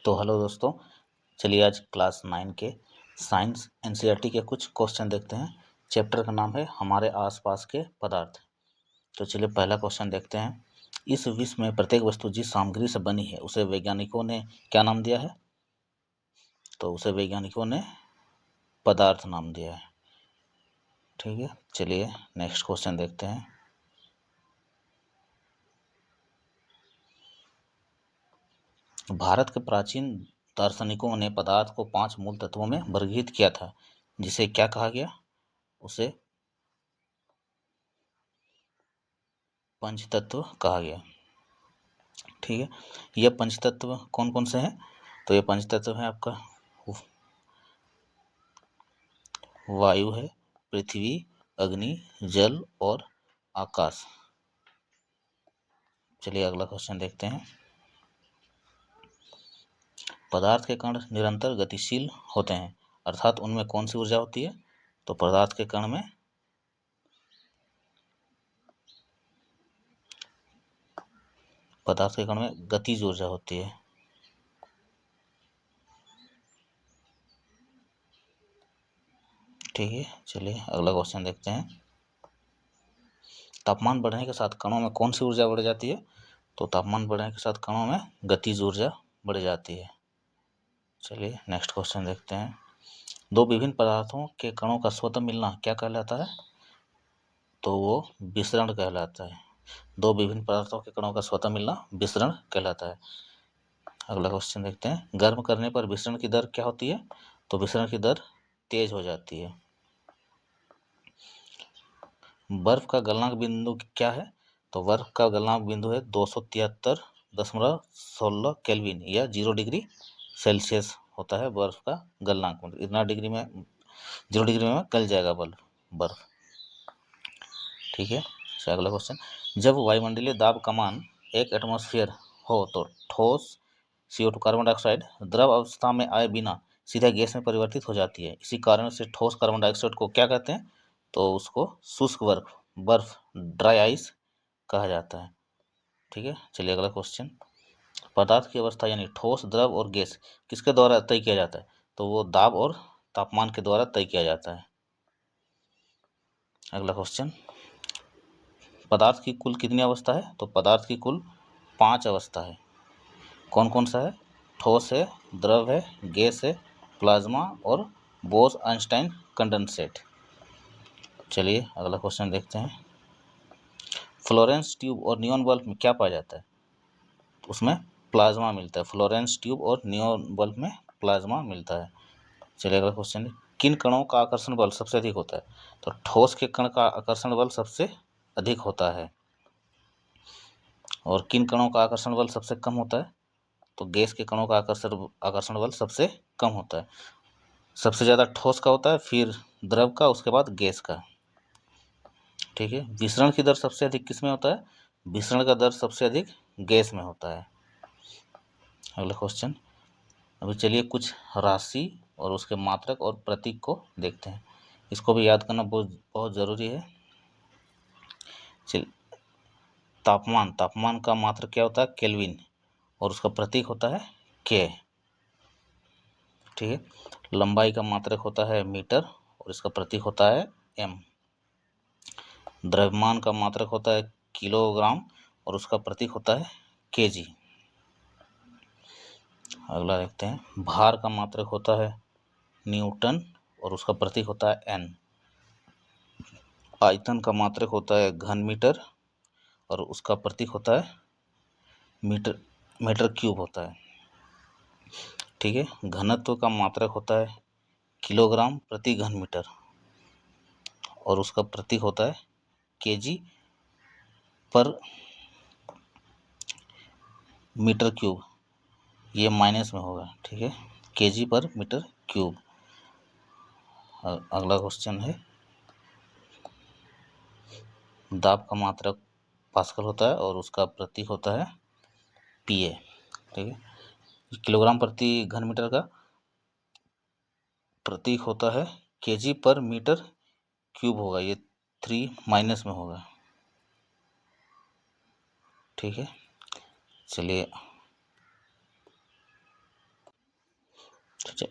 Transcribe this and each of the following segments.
तो हेलो दोस्तों, चलिए आज क्लास 9 के साइंस एनसीईआरटी के कुछ क्वेश्चन देखते हैं। चैप्टर का नाम है हमारे आसपास के पदार्थ। तो चलिए पहला क्वेश्चन देखते हैं। इस विश्व में प्रत्येक वस्तु जिस सामग्री से बनी है उसे वैज्ञानिकों ने क्या नाम दिया है? तो उसे वैज्ञानिकों ने पदार्थ नाम दिया है। ठीक है, चलिए नेक्स्ट क्वेश्चन देखते हैं। भारत के प्राचीन दार्शनिकों ने पदार्थ को 5 मूल तत्वों में वर्गीकृत किया था, जिसे क्या कहा गया? उसे पंचतत्व कहा गया। ठीक है, यह पंचतत्व कौन कौन से हैं? तो ये पंचतत्व है आपका वायु है, पृथ्वी, अग्नि, जल और आकाश। चलिए अगला क्वेश्चन देखते हैं। पदार्थ के कण निरंतर गतिशील होते हैं, अर्थात उनमें कौन सी ऊर्जा होती है? तो पदार्थ के कण में गतिज ऊर्जा होती है। ठीक है, चलिए अगला क्वेश्चन देखते हैं। तापमान बढ़ने के साथ कणों में कौन सी ऊर्जा बढ़ जाती है? तो तापमान बढ़ने के साथ कणों में गतिज ऊर्जा बढ़ जाती है। चलिए नेक्स्ट क्वेश्चन देखते हैं। दो विभिन्न पदार्थों के कणों का स्वतः मिलना क्या कहलाता है? तो वो विसरण कहलाता है। दो विभिन्न पदार्थों के कणों का स्वतः मिलना विसरण कहलाता है। अगला क्वेश्चन देखते हैं। गर्म करने पर विसरण की दर क्या होती है? तो विसरण की दर तेज हो जाती है। बर्फ का गलनांक बिंदु क्या है? तो बर्फ का गलनांक बिंदु है 273.16 केल्विन या 0 डिग्री सेल्सियस होता है बर्फ का गलनांक। इतना डिग्री में 0 डिग्री में गल जाएगा बर्फ। ठीक है, अगला क्वेश्चन। जब वायुमंडलीय दाब का मान 1 एटमॉस्फेयर हो तो ठोस CO2 कार्बन डाइऑक्साइड द्रव अवस्था में आए बिना सीधा गैस में परिवर्तित हो जाती है। इसी कारण से ठोस कार्बन डाइऑक्साइड को क्या कहते हैं? तो उसको शुष्क बर्फ ड्राई आइस कहा जाता है। ठीक है, चलिए अगला क्वेश्चन। पदार्थ की अवस्था यानी ठोस, द्रव और गैस किसके द्वारा तय किया जाता है? तो वो दाब और तापमान के द्वारा तय किया जाता है। अगला क्वेश्चन। पदार्थ की कुल कितनी अवस्था है? तो पदार्थ की कुल 5 अवस्था है। कौन कौन सा है? ठोस है, द्रव है, गैस है, प्लाज्मा और बोस-आइंस्टाइन कंडेंसेट। चलिए अगला क्वेश्चन देखते हैं। फ्लोरेंस ट्यूब और नियॉन बल्ब में क्या पाया जाता है? तो उसमें प्लाज्मा मिलता है। फ्लोरेंस ट्यूब और नियॉन बल्ब में प्लाज्मा मिलता है। चलिए अगला क्वेश्चन है। किन कणों का आकर्षण बल सबसे अधिक होता है? तो ठोस के कण का आकर्षण बल सबसे अधिक होता है। और किन कणों का आकर्षण बल सबसे कम होता है? तो गैस के कणों का आकर्षण बल सबसे कम होता है। सबसे ज़्यादा ठोस का होता है, फिर द्रव का, उसके बाद गैस का। ठीक है, विसरण की दर सबसे अधिक किस में होता है? विसरण का दर सबसे अधिक गैस में होता है। अगला क्वेश्चन। अभी चलिए कुछ राशि और उसके मात्रक और प्रतीक को देखते हैं। इसको भी याद करना बहुत बहुत ज़रूरी है। चलिए, तापमान का मात्रक क्या होता है? केल्विन, और उसका प्रतीक होता है के। ठीक है, लंबाई का मात्रक होता है मीटर और इसका प्रतीक होता है एम। द्रव्यमान का मात्रक होता है किलोग्राम और उसका प्रतीक होता है केजी। अगला देखते हैं। भार का मात्रक होता है न्यूटन और उसका प्रतीक होता है एन। आयतन का मात्रक होता है घन मीटर और उसका प्रतीक होता है मीटर क्यूब होता है। ठीक है, घनत्व का मात्रक होता है किलोग्राम प्रति घन मीटर और उसका प्रतीक होता है केजी पर मीटर क्यूब, ये माइनस में होगा। ठीक है, केजी पर मीटर क्यूब। अगला क्वेश्चन है। दाब का मात्रक पास्कल होता है और उसका प्रतीक होता है पीए। ठीक है, किलोग्राम प्रति घन मीटर का प्रतीक होता है केजी पर मीटर क्यूब होगा, ये 3 माइनस में होगा। ठीक है, चलिए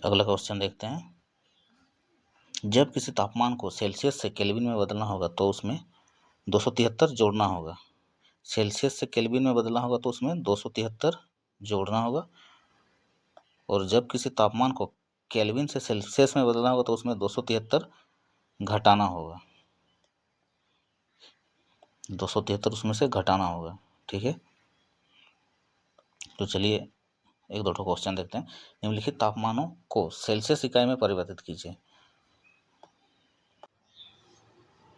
अगला क्वेश्चन देखते हैं। जब किसी तापमान को सेल्सियस से केल्विन में बदलना होगा तो उसमें 273 जोड़ना होगा। सेल्सियस से केल्विन में बदलना होगा तो उसमें 273 जोड़ना होगा। और जब किसी तापमान को केल्विन से सेल्सियस में बदलना होगा तो उसमें 273 घटाना होगा। 273 उसमें से घटाना होगा। ठीक है, तो चलिए एक दो क्वेश्चन देखते हैं। निम्नलिखित तापमानों को सेल्सियस इकाई में परिवर्तित कीजिए।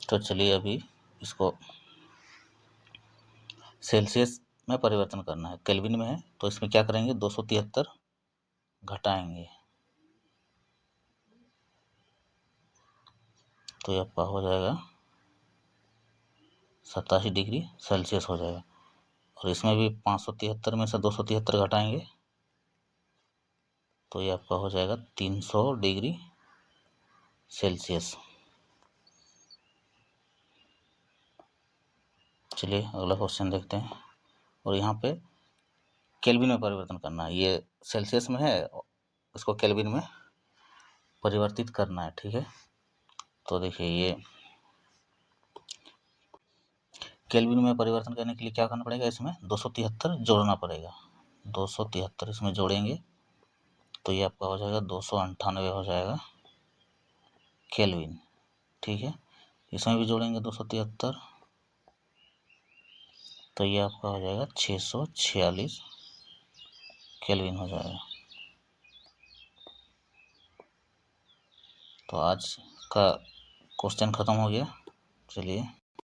तो चलिए अभी इसको सेल्सियस में परिवर्तन करना है। केल्विन में है तो इसमें क्या करेंगे, 273 घटाएंगे तो ये आपका हो जाएगा 87 डिग्री सेल्सियस हो जाएगा। और इसमें भी 573 में से 273 घटाएंगे तो ये आपका हो जाएगा 300 डिग्री सेल्सियस। चलिए अगला क्वेश्चन देखते हैं। और यहाँ पे केल्विन में परिवर्तन करना है। ये सेल्सियस में है, इसको केल्विन में परिवर्तित करना है। ठीक है, तो देखिए ये केल्विन में परिवर्तन करने के लिए क्या करना पड़ेगा, इसमें 273 जोड़ना पड़ेगा। 273 इसमें जोड़ेंगे तो ये आपका हो जाएगा 298 हो जाएगा केल्विन। ठीक है, इसमें भी जोड़ेंगे 273 तो ये आपका हो जाएगा 646 केल्विन हो जाएगा। तो आज का क्वेश्चन ख़त्म हो गया। चलिए